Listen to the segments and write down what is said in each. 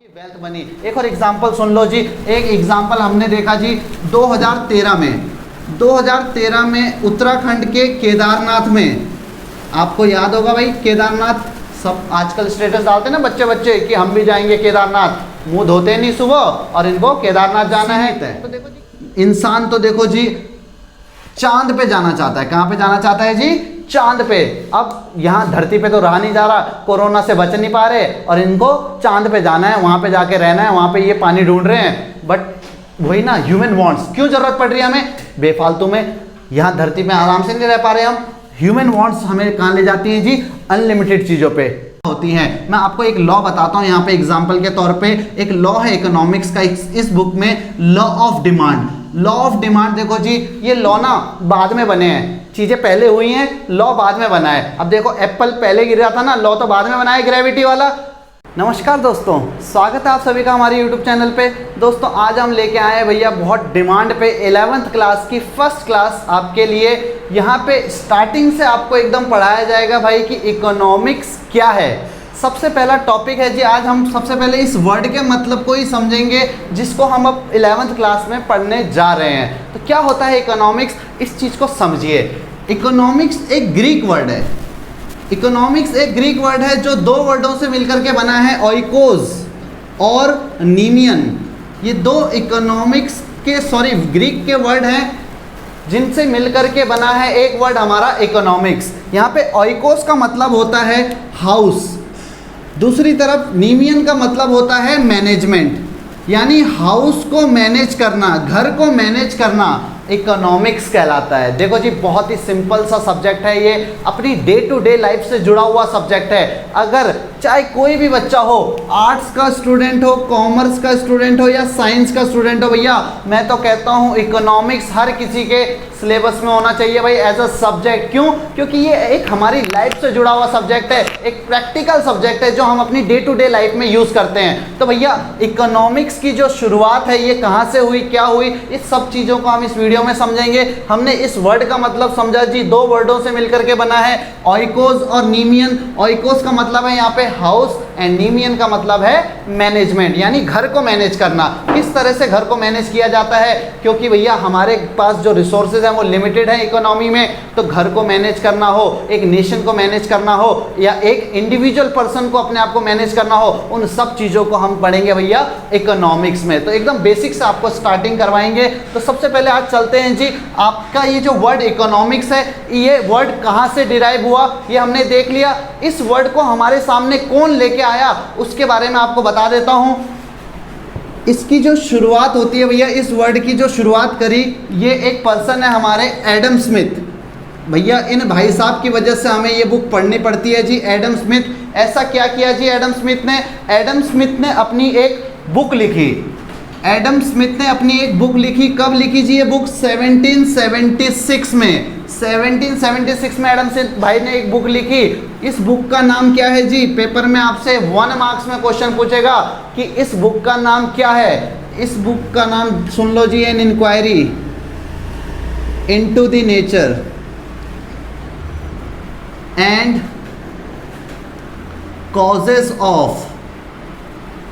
Wealth बनी। एक और एग्जांपल सुन लो जी। एक एग्जांपल हमने देखा जी 2013 में उत्तराखंड के केदारनाथ में, आपको याद होगा भाई केदारनाथ, सब आजकल स्टेटस डालते हैं ना बच्चे बच्चे कि हम भी जाएंगे केदारनाथ, मुंह धोते नहीं सुबह और इनको केदारनाथ जाना है। तो देखो जी इंसान तो देखो जी चांद पे जाना चाहता है। कहाँ पे जाना चाहता है जी? चांद पे। अब यहाँ धरती पे तो रहा नहीं जा रहा, कोरोना से बच नहीं पा रहे और इनको चांद पे जाना है, वहां पे जाके रहना है, वहां पे ये पानी ढूंढ रहे हैं। बट वही ना, ह्यूमन वांट्स, क्यों जरूरत पड़ रही है हमें बेफालतू में? यहाँ धरती में आराम से नहीं रह पा रहे हम। ह्यूमन वांट्स हमें कहाँ ले जाती हैं जी? अनलिमिटेड चीजों पे होती हैं। मैं आपको एक लॉ बताता हूँ यहाँ पे एग्जाम्पल के तौर पे। एक लॉ है इकोनॉमिक्स का, इस बुक में law of demand. Law of demand देखो जी, ये लॉ ना बाद में बने हैं, चीजें पहले हुई हैं, लॉ बाद में बना है। अब देखो एप्पल पहले गिरा था ना, लॉ तो बाद में बना है ग्रेविटी वाला। नमस्कार दोस्तों, स्वागत है आप सभी का हमारे YouTube चैनल पे। दोस्तों आज हम लेके आए हैं भैया बहुत डिमांड पे 11th क्लास की फर्स्ट क्लास आपके लिए। यहाँ पे स्टार्टिंग से आपको एकदम पढ़ाया जाएगा भाई कि इकोनॉमिक्स क्या है। सबसे पहला टॉपिक है जी, आज हम सबसे पहले इस वर्ड के मतलब को ही समझेंगे जिसको हम अब 11th क्लास में पढ़ने जा रहे हैं। तो क्या होता है इकोनॉमिक्स, इस चीज़ को समझिए। इकोनॉमिक्स एक ग्रीक वर्ड है। इकोनॉमिक्स एक ग्रीक वर्ड है जो दो वर्डों से मिलकर के बना है, ओइकोस और नीमियन। ये दो इकोनॉमिक्स के ग्रीक के वर्ड हैं जिनसे मिलकर के बना है एक वर्ड हमारा इकोनॉमिक्स। यहाँ पे ओइकोस का मतलब होता है हाउस, दूसरी तरफ नीमियन का मतलब होता है मैनेजमेंट, यानी हाउस को मैनेज करना, घर को मैनेज करना इकोनॉमिक्स कहलाता है। देखो जी बहुत ही सिंपल सा सब्जेक्ट है ये, अपनी डे टू डे लाइफ से जुड़ा हुआ सब्जेक्ट है। अगर चाहे कोई भी बच्चा हो, आर्ट्स का स्टूडेंट हो, कॉमर्स का स्टूडेंट हो या साइंस का स्टूडेंट हो, भैया मैं तो कहता हूँ इकोनॉमिक्स हर किसी के सिलेबस में होना चाहिए भाई एज अ सब्जेक्ट। क्यों? क्योंकि ये एक हमारी लाइफ से जुड़ा हुआ सब्जेक्ट है, एक प्रैक्टिकल सब्जेक्ट है जो हम अपनी डे टू डे लाइफ में यूज करते हैं। तो भैया इकोनॉमिक्स की जो शुरुआत है ये कहाँ से हुई, क्या हुई, इस सब चीज़ों को हम इस वीडियो में समझेंगे। हमने इस वर्ड का मतलब समझा जी, दो वर्डों से मिलकर के बना है, ओइकोस और नीमियन। ओइकोस का मतलब है यहाँ पे हाउस एंड नीमियन का मतलब है मैनेजमेंट, यानी घर को मैनेज करना। किस तरह से घर को मैनेज किया जाता है? क्योंकि भैया हमारे पास जो रिसोर्सेज हैं वो लिमिटेड है इकोनॉमी में, तो घर को मैनेज करना हो, एक नेशन को मैनेज करना हो या एक इंडिविजुअल पर्सन को अपने आप को मैनेज करना हो, उन सब चीज़ों को हम पढ़ेंगे भैया इकोनॉमिक्स में। तो एकदम बेसिक से आपको स्टार्टिंग करवाएंगे। तो सबसे पहले आज चलते हैं जी, आपका ये जो वर्ड इकोनॉमिक्स है ये वर्ड कहाँ से डिराइव हुआ ये हमने देख लिया। इस वर्ड को हमारे सामने कौन लेके आया उसके बारे में आपको बता देता हूं। इसकी जो शुरुआत होती है भैया, इस वर्ड की जो शुरुआत करी ये एक पर्सन है हमारे एडम स्मिथ। भैया इन भाई साहब की वजह से हमें ये बुक पढ़नी पड़ती है जी, एडम स्मिथ। ऐसा क्या किया जी एडम स्मिथ ने? एडम स्मिथ ने अपनी एक बुक लिखी। एडम स्मिथ ने अपनी एक बुक लिखी। कब लिखी जी ये बुक? 1776 में। 1776 में एडम स्मिथ भाई ने एक बुक लिखी। इस बुक का नाम क्या है जी? पेपर में आपसे 1 मार्क्स में क्वेश्चन पूछेगा कि इस बुक का नाम क्या है। इस बुक का नाम सुन लो जी, an inquiry into the nature and causes of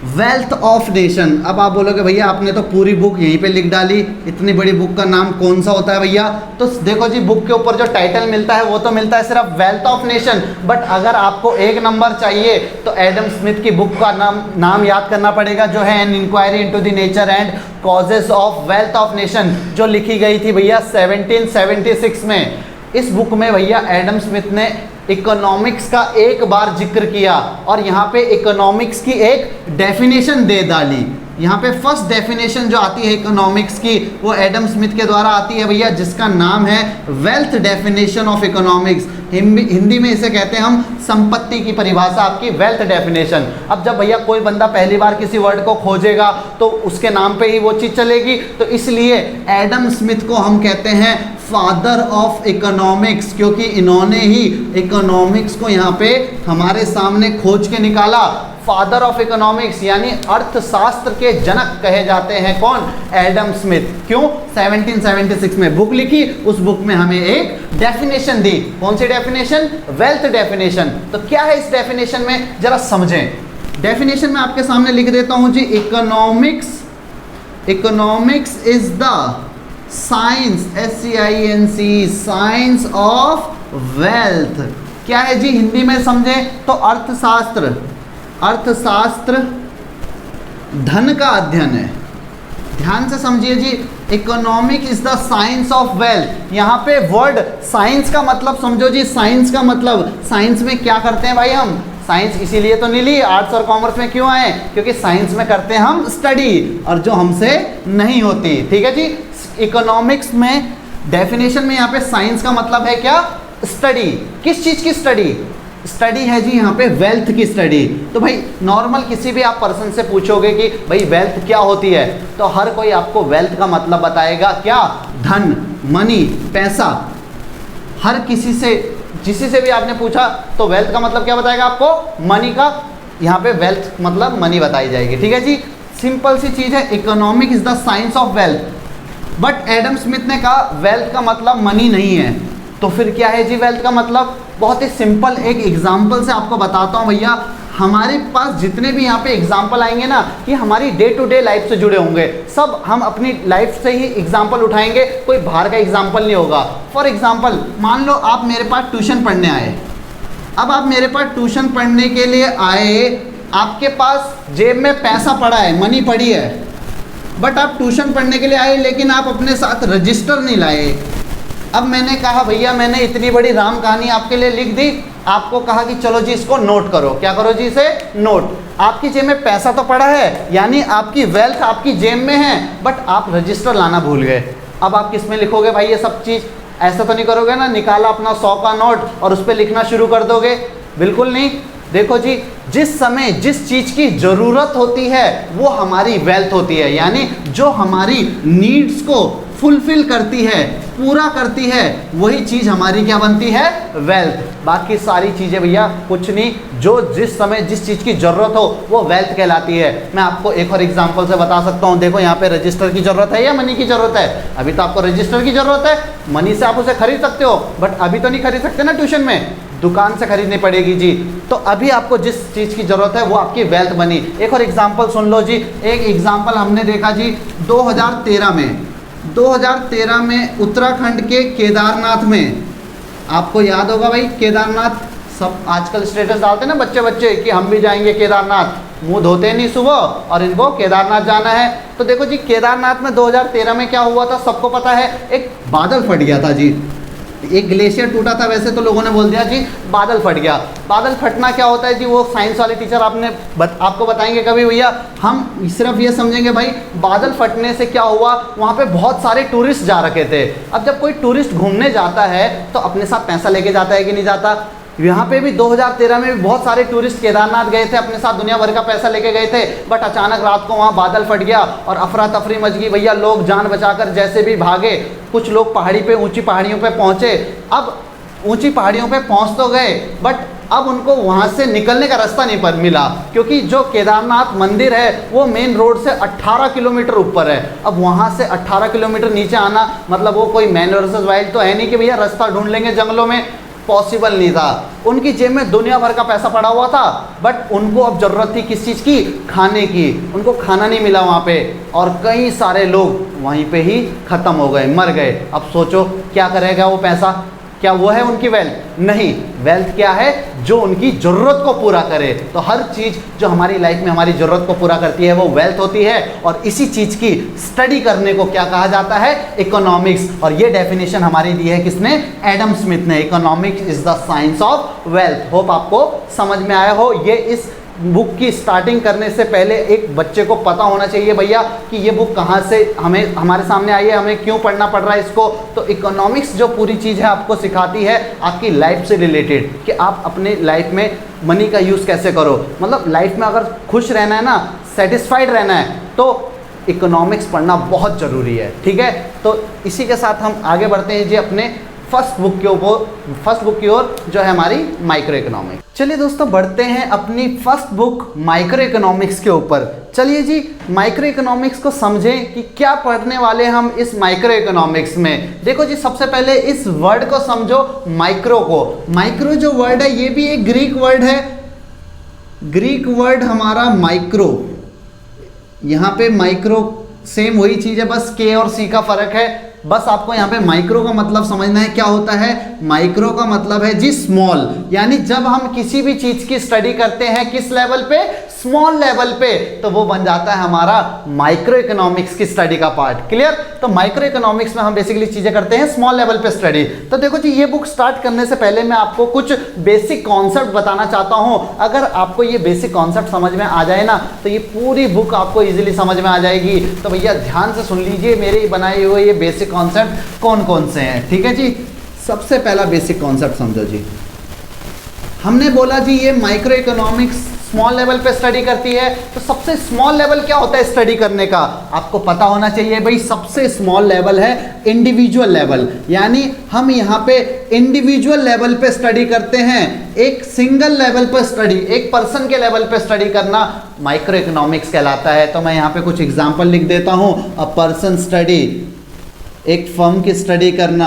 wealth of nation. अब आप बोलोगे भैया आपने तो पूरी बुक यहीं पे लिख डाली, इतनी बड़ी बुक का नाम कौन सा होता है भैया? तो देखो जी बुक के ऊपर जो टाइटल मिलता है वो तो मिलता है सिर्फ वेल्थ ऑफ नेशन, बट अगर आपको एक नंबर चाहिए तो एडम स्मिथ की बुक का नाम याद करना पड़ेगा जो है an inquiry into the nature and causes of wealth of nation, जो लिखी गई थी भैया 1776 में। इस बुक में भैया एडम स्मिथ ने इकोनॉमिक्स का एक बार जिक्र किया और यहाँ पे इकोनॉमिक्स की एक डेफिनेशन दे डाली। यहाँ पे फर्स्ट डेफिनेशन जो आती है इकोनॉमिक्स की वो एडम स्मिथ के द्वारा आती है भैया, जिसका नाम है wealth definition of economics. Hindi में इसे कहते हैं हम संपत्ति की परिभाषा, आपकी वेल्थ डेफिनेशन। अब जब भैया कोई बंदा पहली बार किसी वर्ड को खोजेगा तो उसके नाम पे ही वो चीज़ चलेगी, तो इसलिए एडम स्मिथ को हम कहते हैं फादर ऑफ इकोनॉमिक्स, क्योंकि इन्होंने ही इकोनॉमिक्स को यहाँ पे हमारे सामने खोज के निकाला। फादर ऑफ इकोनॉमिक्स यानी अर्थशास्त्र के जनक कहे जाते हैं कौन? Adam Smith. क्यों? 1776 में बुक लिखी, उस बुक में हमें एक डेफिनेशन दी। कौन सी डेफिनेशन? Wealth definition. तो क्या है इस डेफिनेशन में, जरा समझें। डेफिनेशन मैं आपके सामने लिख देता हूं जी। Economics is the science, SCINC, science of wealth. क्या है जी हिंदी में समझे तो अर्थशास्त्र, अर्थशास्त्र धन का अध्ययन है। ध्यान से समझिए जी, economic is the science of wealth. यहाँ पे वर्ड साइंस का मतलब समझो जी। साइंस का मतलब, साइंस में क्या करते हैं भाई हम, साइंस इसीलिए तो नहीं ली, आर्ट्स और कॉमर्स में क्यों आए, क्योंकि साइंस में करते हैं हम स्टडी, और जो हमसे नहीं होती। ठीक है जी। इकोनॉमिक्स में डेफिनेशन में यहाँ पे साइंस का मतलब है क्या, स्टडी। किस चीज की स्टडी, स्टडी है जी यहाँ पे वेल्थ की स्टडी। तो भाई नॉर्मल किसी भी आप पर्सन से पूछोगे कि भाई वेल्थ क्या होती है, तो हर कोई आपको वेल्थ का मतलब बताएगा क्या, धन, मनी, पैसा। हर किसी से भी आपने पूछा तो वेल्थ का मतलब क्या बताएगा आपको, मनी का। यहाँ पे वेल्थ मतलब मनी बताई जाएगी। ठीक है जी, सिंपल सी चीज है। Economic is the science of wealth. But Adam Smith ने कहा वेल्थ का मतलब मनी नहीं है, तो फिर क्या है जी वेल्थ का मतलब। बहुत ही सिंपल एक एग्जाम्पल से आपको बताता हूँ भैया। हमारे पास जितने भी यहाँ पे एग्जाम्पल आएंगे ना, ये हमारी डे टू डे लाइफ से जुड़े होंगे। सब हम अपनी लाइफ से ही एग्जाम्पल उठाएंगे, कोई बाहर का एग्जाम्पल नहीं होगा। फॉर एग्जाम्पल मान लो आप मेरे पास ट्यूशन पढ़ने आए। अब आप मेरे पास ट्यूशन पढ़ने के लिए आए, आपके पास जेब में पैसा पड़ा है, मनी पड़ी है, बट आप ट्यूशन पढ़ने के लिए आए लेकिन आप अपने साथ रजिस्टर नहीं लाए। अब मैंने कहा भैया मैंने इतनी बड़ी राम कहानी आपके लिए लिख दी, आपको कहा कि चलो जी इसको नोट करो। क्या करो जी, इसे नोट। आपकी जेब में पैसा तो पड़ा है, यानी आपकी वेल्थ आपकी जेब में है, बट आप रजिस्टर लाना भूल गए। अब आप किस में लिखोगे भाई ये सब चीज़, ऐसा तो नहीं करोगे ना, निकाला अपना 100 का नोट और उस पर लिखना शुरू कर दोगे, बिल्कुल नहीं। देखो जी, जिस समय जिस चीज़ की ज़रूरत होती है वो हमारी वेल्थ होती है, यानी जो हमारी नीड्स को फुलफिल करती है, पूरा करती है, वही चीज़ हमारी क्या बनती है, वेल्थ। बाकी सारी चीज़ें भैया कुछ नहीं, जो जिस समय जिस चीज़ की ज़रूरत हो वो वेल्थ कहलाती है। मैं आपको एक और एग्जांपल से बता सकता हूँ। देखो यहाँ पे रजिस्टर की ज़रूरत है या मनी की ज़रूरत है, अभी तो आपको रजिस्टर की ज़रूरत है। मनी से आप उसे खरीद सकते हो, बट अभी तो नहीं खरीद सकते ना, ट्यूशन में दुकान से खरीदनी पड़ेगी जी। तो अभी आपको जिस चीज़ की ज़रूरत है वो आपकी वेल्थ बनी। एक और एग्जाम्पल सुन लो जी। एक एग्जाम्पल हमने देखा जी 2013 में उत्तराखंड के केदारनाथ में, आपको याद होगा भाई केदारनाथ, सब आजकल स्टेटस डालते हैं ना बच्चे कि हम भी जाएंगे केदारनाथ, मुंह धोते नहीं सुबह और इनको केदारनाथ जाना है। तो देखो जी केदारनाथ में 2013 में क्या हुआ था सबको पता है, एक बादल फट गया था जी, एक ग्लेशियर टूटा था। वैसे तो लोगों ने बोल दिया जी बादल फट गया। बादल फटना क्या होता है जी, वो साइंस वाले टीचर आपको बताएंगे कभी भैया। हम सिर्फ ये समझेंगे भाई बादल फटने से क्या हुआ, वहाँ पे बहुत सारे टूरिस्ट जा रखे थे। अब जब कोई टूरिस्ट घूमने जाता है तो अपने साथ पैसा लेके जाता है कि नहीं जाता। यहाँ पे भी 2013 में भी बहुत सारे टूरिस्ट केदारनाथ गए थे, अपने साथ दुनिया भर का पैसा लेके गए थे, बट अचानक रात को वहाँ बादल फट गया और अफरा तफरी मच गई भैया। लोग जान बचाकर जैसे भी भागे, कुछ लोग पहाड़ी पे, ऊंची पहाड़ियों पे पहुँचे। अब ऊंची पहाड़ियों पे पहुँच तो गए, बट अब उनको वहाँ से निकलने का रास्ता नहीं पर मिला, क्योंकि जो केदारनाथ मंदिर है वो मेन रोड से 18 किलोमीटर ऊपर है। अब वहाँ से 18 किलोमीटर नीचे आना मतलब वो कोई मैन वर्सेस वाइल्ड तो है नहीं कि भैया रास्ता ढूंढ लेंगे जंगलों में, पॉसिबल नहीं था। उनकी जेब में दुनिया भर का पैसा पड़ा हुआ था, बट उनको अब ज़रूरत थी किस चीज़ की, खाने की। उनको खाना नहीं मिला वहाँ पे, और कई सारे लोग वहीं पे ही ख़त्म हो गए, मर गए। अब सोचो क्या करेगा वो पैसा, क्या वो है उनकी वेल्थ? नहीं, वेल्थ क्या है, जो उनकी ज़रूरत को पूरा करे। तो हर चीज़ जो हमारी लाइफ में हमारी ज़रूरत को पूरा करती है वो वेल्थ होती है, और इसी चीज़ की स्टडी करने को क्या कहा जाता है, इकोनॉमिक्स। और ये डेफिनेशन हमारी दी है किसने, एडम स्मिथ ने। Economics is the science of wealth. Hope आपको समझ में आया हो। ये इस बुक की स्टार्टिंग करने से पहले एक बच्चे को पता होना चाहिए भैया कि ये बुक कहाँ से हमारे सामने आई है, हमें क्यों पढ़ना पड़ रहा है इसको। तो इकोनॉमिक्स जो पूरी चीज़ है आपको सिखाती है आपकी लाइफ से रिलेटेड, कि आप अपने लाइफ में मनी का यूज़ कैसे करो। मतलब लाइफ में अगर खुश रहना है ना, सेटिस्फाइड रहना है, तो इकोनॉमिक्स पढ़ना बहुत ज़रूरी है। ठीक है, तो इसी के साथ हम आगे बढ़ते हैं जी अपने फर्स्ट बुक की ओर, जो है हमारी माइक्रो इकोनॉमिक्स। चलिए दोस्तों बढ़ते हैं अपनी फर्स्ट बुक माइक्रो इकोनॉमिक्स के ऊपर। चलिए जी माइक्रो इकोनॉमिक्स को समझें कि क्या पढ़ने वाले हम इस माइक्रो इकोनॉमिक्स में। देखो जी सबसे पहले इस वर्ड को समझो, माइक्रो को। माइक्रो जो वर्ड है ये भी एक ग्रीक वर्ड है, ग्रीक वर्ड हमारा माइक्रो, यहाँ पे माइक्रो सेम वही चीज़ है, बस के और सी का फर्क है। बस आपको यहाँ पे माइक्रो का मतलब समझना है। क्या होता है माइक्रो का मतलब है जी स्मॉल, यानी जब हम किसी भी चीज की स्टडी करते हैं किस लेवल पे, स्मॉल लेवल पे, तो वो बन जाता है हमारा माइक्रो इकोनॉमिक्स की स्टडी का पार्ट। क्लियर? तो माइक्रो इकोनॉमिक्स में हम बेसिकली चीजें करते हैं स्मॉल लेवल पे स्टडी। तो देखो जी, ये बुक स्टार्ट करने से पहले मैं आपको कुछ बेसिक कॉन्सेप्ट बताना चाहता हूं। अगर आपको ये बेसिक कॉन्सेप्ट समझ में आ जाए ना, तो ये पूरी बुक आपको इजीली समझ में आ जाएगी। तो भैया ध्यान से सुन लीजिए, मेरे बनाए हुए ये बेसिक कॉन्सेप्ट कौन कौन से हैं। ठीक है जी, सबसे पहला बेसिक कॉन्सेप्ट समझो जी। हमने बोला जी ये माइक्रो इकोनॉमिक्स स्मॉल लेवल पे स्टडी करती है, तो सबसे स्मॉल लेवल क्या होता है स्टडी करने का, आपको पता होना चाहिए भाई। सबसे स्मॉल लेवल है इंडिविजुअल लेवल, यानी हम यहाँ पे इंडिविजुअल लेवल पे स्टडी करते हैं। एक सिंगल लेवल पे स्टडी, एक पर्सन के लेवल पे स्टडी करना माइक्रो इकोनॉमिक्स कहलाता है। तो मैं यहाँ पे कुछ एग्जाम्पल लिख देता हूँ। अ पर्सन स्टडी, एक फर्म की स्टडी करना,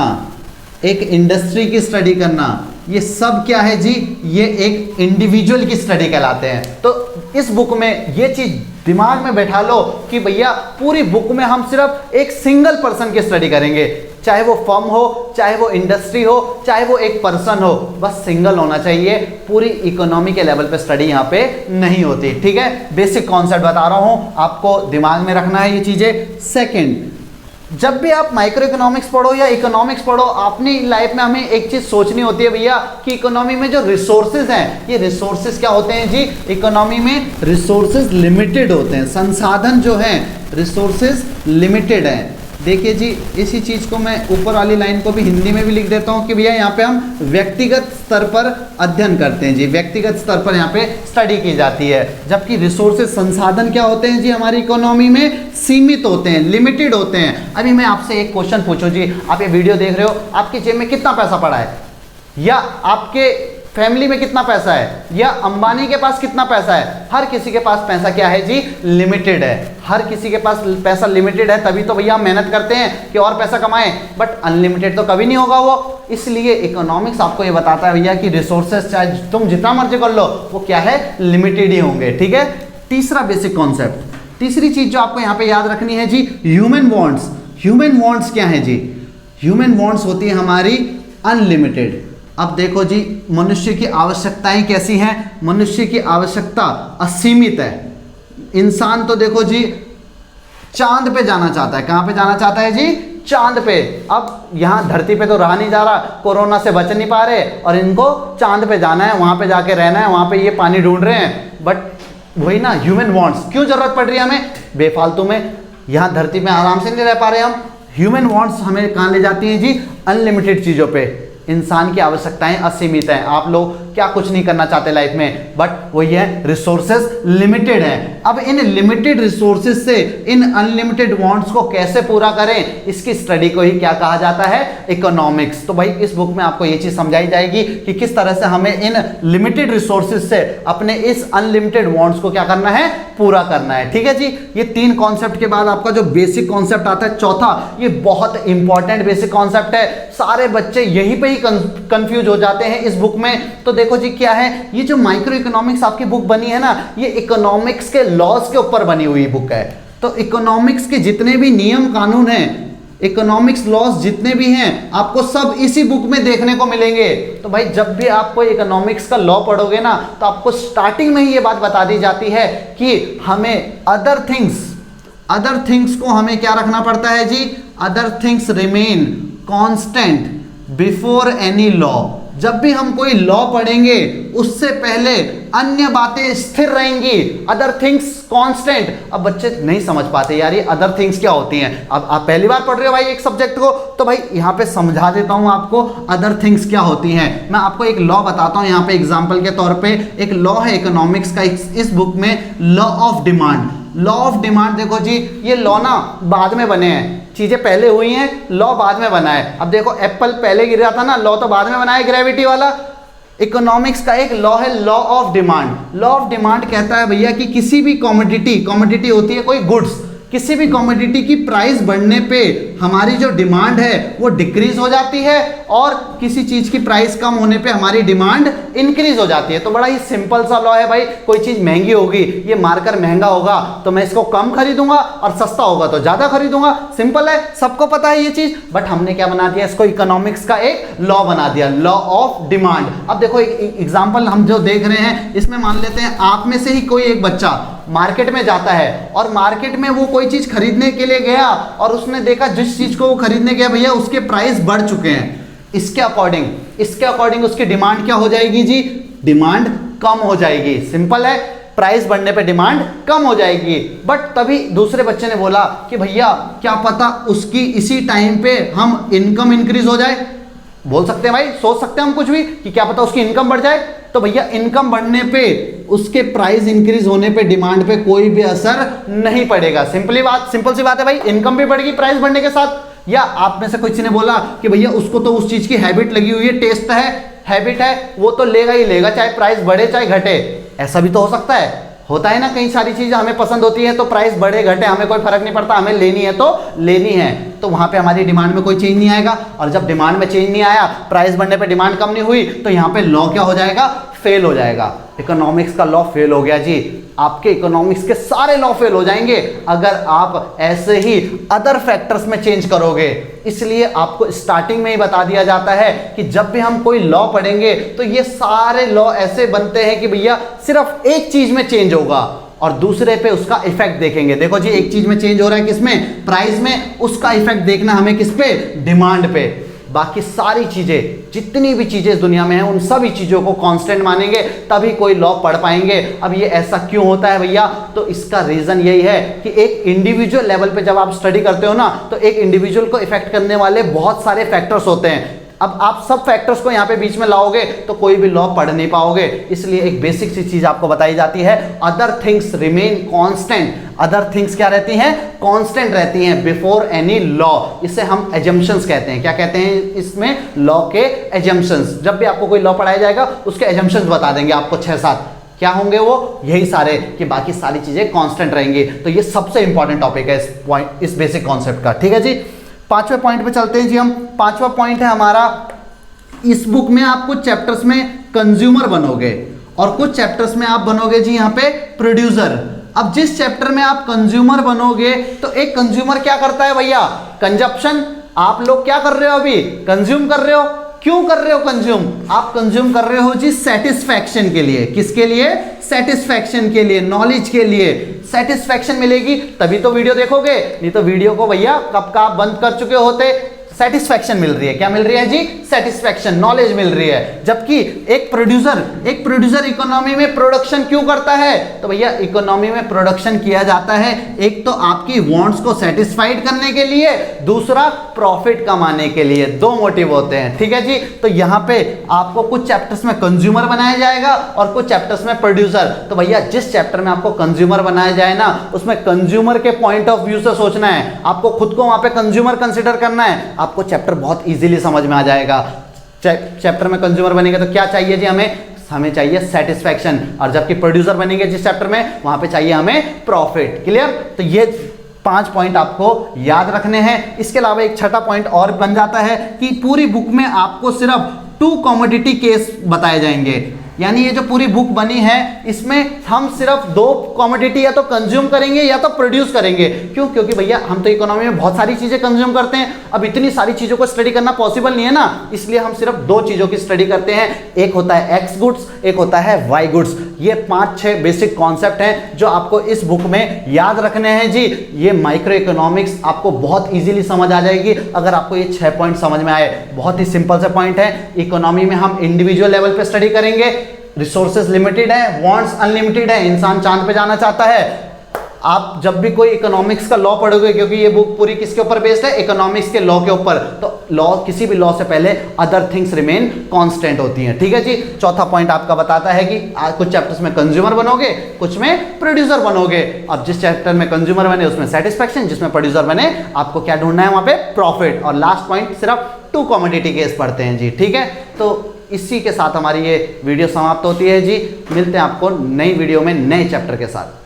एक इंडस्ट्री की स्टडी करना, ये सब क्या है जी, ये एक इंडिविजुअल की स्टडी कहलाते हैं। तो इस बुक में ये चीज दिमाग में बैठा लो कि भैया पूरी बुक में हम सिर्फ एक सिंगल पर्सन की स्टडी करेंगे, चाहे वो फर्म हो, चाहे वो इंडस्ट्री हो, चाहे वो एक पर्सन हो, बस सिंगल होना चाहिए। पूरी इकोनॉमी के लेवल पे स्टडी यहाँ पे नहीं होती। ठीक है, बेसिक कॉन्सेप्ट बता रहा हूँ, आपको दिमाग में रखना है ये चीजें। सेकेंड, जब भी आप माइक्रो इकोनॉमिक्स पढ़ो या इकोनॉमिक्स पढ़ो, अपनी लाइफ में हमें एक चीज सोचनी होती है भैया कि इकोनॉमी में जो रिसोर्सेज हैं, ये रिसोर्सेज क्या होते हैं जी, इकोनॉमी में रिसोर्सेज लिमिटेड होते हैं। संसाधन जो हैं रिसोर्सेज लिमिटेड हैं। देखिए जी, इसी चीज को मैं ऊपर वाली लाइन को भी हिंदी में भी लिख देता हूं कि भैया यहाँ पे हम व्यक्तिगत स्तर पर अध्ययन करते हैं जी, व्यक्तिगत स्तर पर यहाँ पे स्टडी की जाती है। जबकि रिसोर्सेज संसाधन क्या होते हैं जी, हमारी इकोनॉमी में सीमित होते हैं, लिमिटेड होते हैं। अभी मैं आपसे एक क्वेश्चन पूछूं जी, आप ये वीडियो देख रहे हो, आपकी जेब में कितना पैसा पड़ा है, या आपके फैमिली में कितना पैसा है, या अंबानी के पास कितना पैसा है? हर किसी के पास पैसा क्या है जी, लिमिटेड है। हर किसी के पास पैसा लिमिटेड है, तभी तो भैया हम मेहनत करते हैं कि और पैसा कमाएं, बट अनलिमिटेड तो कभी नहीं होगा वो। इसलिए इकोनॉमिक्स आपको ये बताता है भैया कि रिसोर्सेज चाहे तुम जितना मर्जी कर लो, वो क्या है, लिमिटेड ही होंगे। ठीक है, तीसरा बेसिक कॉन्सेप्ट, तीसरी चीज जो आपको यहाँ पे याद रखनी है जी, ह्यूमन वांट्स। ह्यूमन वांट्स क्या है जी, ह्यूमन वांट्स होती है हमारी अनलिमिटेड। अब देखो जी, मनुष्य की आवश्यकताएं कैसी हैं, मनुष्य की आवश्यकता असीमित है। इंसान तो देखो जी चांद पे जाना चाहता है। कहां पे जाना चाहता है जी, चांद पे। अब यहाँ धरती पे तो रहा नहीं जा रहा, कोरोना से बच नहीं पा रहे, और इनको चांद पे जाना है, वहां पे जाके रहना है, वहां पे ये पानी ढूंढ रहे हैं। बट वही ना, ह्यूमन वांट्स, क्यों जरूरत पड़ रही है हमें बेफालतू में, यहाँ धरती में आराम से नहीं रह पा रहे हम। ह्यूमन वांट्स हमें कहाँ ले जाती हैं जी, अनलिमिटेड चीजों पे। इंसान की आवश्यकताएं असीमित हैं, आप लोग क्या कुछ नहीं करना चाहते लाइफ में, बट वही है, रिसोर्सेज लिमिटेड हैं। अब इन लिमिटेड रिसोर्सेज से इन अनलिमिटेड वांट्स को कैसे पूरा करें, इसकी स्टडी को ही क्या कहा जाता है, इकोनॉमिक्स। तो भाई इस बुक में आपको ये चीज समझाई जाएगी कि किस तरह से हमें इन लिमिटेड रिसोर्सेज से अपने इस अनलिमिटेड वांट्स को क्या करना है, पूरा करना है। ठीक है जी, ये तीन कॉन्सेप्ट के बाद आपका जो बेसिक कॉन्सेप्ट आता है चौथा, ये बहुत इंपॉर्टेंट बेसिक कॉन्सेप्ट है। सारे बच्चे यहीं पे कंफ्यूज हो जाते हैं इस बुक में। तो देखो जी क्या है, ये जो माइक्रो इकोनॉमिक्स आपकी बुक बनी है ना, ये इकोनॉमिक्स के लॉज के ऊपर बनी हुई बुक है। तो इकोनॉमिक्स के जितने भी नियम कानून हैं, इकोनॉमिक्स लॉज जितने भी हैं, आपको सब इसी बुक में देखने को मिलेंगे। तो भाई जब भी आप कोई इकोनॉमिक्स का लॉ पढ़ोगे ना, तो आपको स्टार्टिंग में ही ये बात बता दी जाती है कि हमें अदर थिंग्स को हमें क्या रखना पड़ता है जी, other things remain constant before any law. जब भी हम कोई लॉ पढ़ेंगे उससे पहले अन्य बातें स्थिर रहेंगी, अदर थिंग्स कांस्टेंट। अब बच्चे नहीं समझ पाते यार ये अदर थिंग्स क्या होती हैं। अब आप पहली बार पढ़ रहे हो भाई एक सब्जेक्ट को, तो भाई यहाँ पे समझा देता हूँ आपको अदर थिंग्स क्या होती हैं। मैं आपको एक लॉ बताता हूँ यहाँ पे एग्जाम्पल के तौर पे। एक लॉ है इकोनॉमिक्स का इस बुक में, law of demand. Law of demand देखो जी, ये लॉ ना बाद में बने हैं, चीजें पहले हुई हैं, लॉ बाद में बना है। अब देखो एप्पल पहले गिर रहा था ना, लॉ तो बाद में बना है ग्रेविटी वाला। इकोनॉमिक्स का एक लॉ है law of demand. Law of demand कहता है भैया कि किसी भी कमोडिटी होती है कोई गुड्स, किसी भी कमोडिटी की प्राइस बढ़ने पे हमारी जो डिमांड है वो डिक्रीज हो जाती है और किसी चीज की प्राइस कम होने पे हमारी डिमांड इंक्रीज हो जाती है। तो बड़ा ही सिंपल सा लॉ है भाई, कोई चीज महंगी होगी, ये मार्कर महंगा होगा तो मैं इसको कम खरीदूंगा और सस्ता होगा तो ज्यादा खरीदूंगा। सिंपल है, सबको पता है ये चीज, बट हमने क्या बना दिया, इसको इकोनॉमिक्स का एक लॉ बना दिया, लॉ ऑफ डिमांड। अब देखो एक एग्जांपल हम जो देख रहे हैं इसमें मान लेते हैं आप में से ही कोई एक बच्चा मार्केट में जाता है और मार्केट में वो कोई चीज खरीदने के लिए गया और उसने देखा जिस चीज को वो खरीदने गया भैया उसके प्राइस बढ़ चुके हैं। इसके अकॉर्डिंग उसकी डिमांड क्या हो जाएगी जी, डिमांड कम हो जाएगी। सिंपल है, प्राइस बढ़ने पे डिमांड कम हो जाएगी। बट तभी दूसरे बच्चे ने बोला कि भैया क्या पता उसकी इसी टाइम पे हम इनकम इंक्रीज हो जाए। बोल सकते हैं भाई, सोच सकते हैं हम कुछ भी कि क्या पता उसकी इनकम बढ़ जाए। तो भैया इनकम बढ़ने पे उसके प्राइस इंक्रीज होने पे डिमांड पे कोई भी असर नहीं पड़ेगा। सिंपल सी बात है भाई, इनकम भी बढ़ेगी प्राइस बढ़ने के साथ। या आप में से किसी ने बोला कि भैया उसको तो उस चीज की हैबिट लगी हुई है, टेस्ट है, हैबिट है, वो तो लेगा ही लेगा चाहे प्राइस बढ़े चाहे घटे। ऐसा भी तो हो सकता है, होता है ना, कई सारी चीजें हमें पसंद होती है तो प्राइस बढ़े घटे हमें कोई फर्क नहीं पड़ता, हमें लेनी है तो लेनी है। तो वहां पे हमारी डिमांड में कोई चेंज नहीं आएगा और जब डिमांड में चेंज नहीं आया, प्राइस बढ़ने पे डिमांड कम नहीं हुई, तो यहाँ पे लॉ क्या हो जाएगा, फेल हो जाएगा। इकोनॉमिक्स का लॉ फेल हो गया जी। आपके इकोनॉमिक्स के सारे लॉ फेल हो जाएंगे अगर आप ऐसे ही अदर फैक्टर्स में चेंज करोगे। इसलिए आपको स्टार्टिंग में ही बता दिया जाता है कि जब भी हम कोई लॉ पढ़ेंगे तो ये सारे लॉ ऐसे बनते हैं कि भैया सिर्फ एक चीज में चेंज होगा और दूसरे पे उसका इफेक्ट देखेंगे। देखो जी, एक चीज में चेंज हो रहा है किसमें, प्राइस में, उसका इफेक्ट देखना हमें किस पे, डिमांड पे। बाकी सारी चीजें, जितनी भी चीजें इस दुनिया में हैं, उन सभी चीजों को कांस्टेंट मानेंगे तभी कोई लॉ पढ़ पाएंगे। अब ये ऐसा क्यों होता है भैया, तो इसका रीजन यही है कि एक इंडिविजुअल लेवल पे जब आप स्टडी करते हो ना, तो एक इंडिविजुअल को इफेक्ट करने वाले बहुत सारे फैक्टर्स होते हैं। अब आप सब फैक्टर्स को यहां पे बीच में लाओगे तो कोई भी लॉ पढ़ नहीं पाओगे। इसलिए एक बेसिक सी चीज आपको बताई जाती है, other things remain constant. Other things क्या रहती हैं, कांस्टेंट रहती हैं बिफोर एनी लॉ। इसे हम एजम्पशंस कहते हैं। क्या कहते हैं इसमें, लॉ के एजम्पशंस। जब भी आपको कोई लॉ पढ़ाया जाएगा उसके एजम्पशंस बता देंगे आपको 6-7, क्या होंगे वो, यही सारे, कि बाकी सारी चीजें कांस्टेंट रहेंगी। तो ये सबसे इंपॉर्टेंट टॉपिक है इस बेसिक कॉन्सेप्ट का। ठीक है जी, पांचवें पॉइंट पे चलते हैं जी हम। पांचवा पॉइंट है हमारा, इस बुक में आप कुछ चैप्टर्स में कंज्यूमर बनोगे और कुछ चैप्टर्स में आप बनोगे जी यहाँ पे प्रोड्यूसर। अब जिस चैप्टर में आप कंज्यूमर बनोगे तो एक कंज्यूमर क्या करता है भैया, कंजप्शन। आप लोग क्या कर रहे हो अभी, कंज्यूम कर रहे हो। क्यों कर रहे हो कंज्यूम, आप कंज्यूम कर रहे हो जी सेटिस्फैक्शन के लिए। किसके लिए, सेटिस्फैक्शन के लिए, नॉलेज के लिए। सेटिस्फैक्शन मिलेगी तभी तो वीडियो देखोगे, नहीं तो वीडियो को भैया कब का आप बंद कर चुके होते। सेटिस्फैक्शन मिल रही है, क्या मिल रही है जी, सेटिस्फैक्शन, नॉलेज मिल रही है। जबकि एक प्रोड्यूसर इकोनॉमी में प्रोडक्शन क्यों करता है, तो भैया इकोनॉमी में प्रोडक्शन किया जाता है एक तो आपकी वांट्स को सेटिस्फाइड करने के लिए, दूसरा प्रॉफिट कमाने के लिए। दो मोटिव होते हैं। ठीक है जी, तो यहाँ पे आपको कुछ चैप्टर्स में कंज्यूमर बनाया जाएगा और कुछ चैप्टर्स में प्रोड्यूसर। तो भैया जिस चैप्टर में आपको कंज्यूमर बनाया जाए ना, उसमें कंज्यूमर के पॉइंट ऑफ व्यू से सोचना है, आपको खुद को वहां पे कंज्यूमर कंसिडर करना है, आपको चैप्टर बहुत इजीली समझ में आ जाएगा। चैप्टर में कंज्यूमर बनेंगे तो क्या चाहिए जी, हमें चाहिए सेटिस्फैक्शन, और जबकि प्रोड्यूसर बनेंगे जिस चैप्टर में, वहां पे चाहिए हमें प्रॉफिट। क्लियर, तो ये 5 पॉइंट आपको याद रखने हैं। इसके अलावा एक छठा पॉइंट और बन जाता है कि पूरी बुक में आपको सिर्फ 2 कमोडिटी केस बताए जाएंगे। यानी ये जो पूरी बुक बनी है इसमें हम सिर्फ 2 कमोडिटी या तो कंज्यूम करेंगे या तो प्रोड्यूस करेंगे। क्यों, क्योंकि भैया हम तो इकोनॉमी में बहुत सारी चीजें कंज्यूम करते हैं, अब इतनी सारी चीजों को स्टडी करना पॉसिबल नहीं है ना, इसलिए हम सिर्फ 2 चीजों की स्टडी करते हैं। एक होता है एक्स गुड्स, एक होता है वाई गुड्स। ये 5-6 बेसिक कॉन्सेप्ट हैं जो आपको इस बुक में याद रखने हैं जी। ये माइक्रो इकोनॉमिक्स आपको बहुत इजीली समझ आ जाएगी अगर आपको ये 6 पॉइंट समझ में आए। बहुत ही सिंपल से पॉइंट है। इकोनॉमी में हम इंडिविजुअल लेवल पे स्टडी करेंगे, रिसोर्सेज लिमिटेड है, वांट्स अनलिमिटेड है, इंसान चांद पे जाना चाहता है। आप जब भी कोई इकोनॉमिक्स का लॉ पढ़ोगे, क्योंकि ये बुक पूरी किसके ऊपर बेस्ड है, इकोनॉमिक्स के लॉ के ऊपर, तो लॉ, किसी भी लॉ से पहले अदर थिंग्स रिमेन कांस्टेंट होती हैं। ठीक है जी, चौथा पॉइंट आपका बताता है कि कुछ चैप्टर्स में कंज्यूमर बनोगे, कुछ में प्रोड्यूसर बनोगे। अब जिस चैप्टर में कंज्यूमर बने उसमें सेटिस्फैक्शन, जिसमें प्रोड्यूसर बने आपको क्या ढूंढना है, वहां पे प्रॉफिट। और लास्ट पॉइंट सिर्फ 2 कमोडिटी केस पढ़ते हैं जी। ठीक है, तो इसी के साथ हमारी ये वीडियो समाप्त होती है जी। मिलते हैं आपको नई वीडियो में नए चैप्टर के साथ।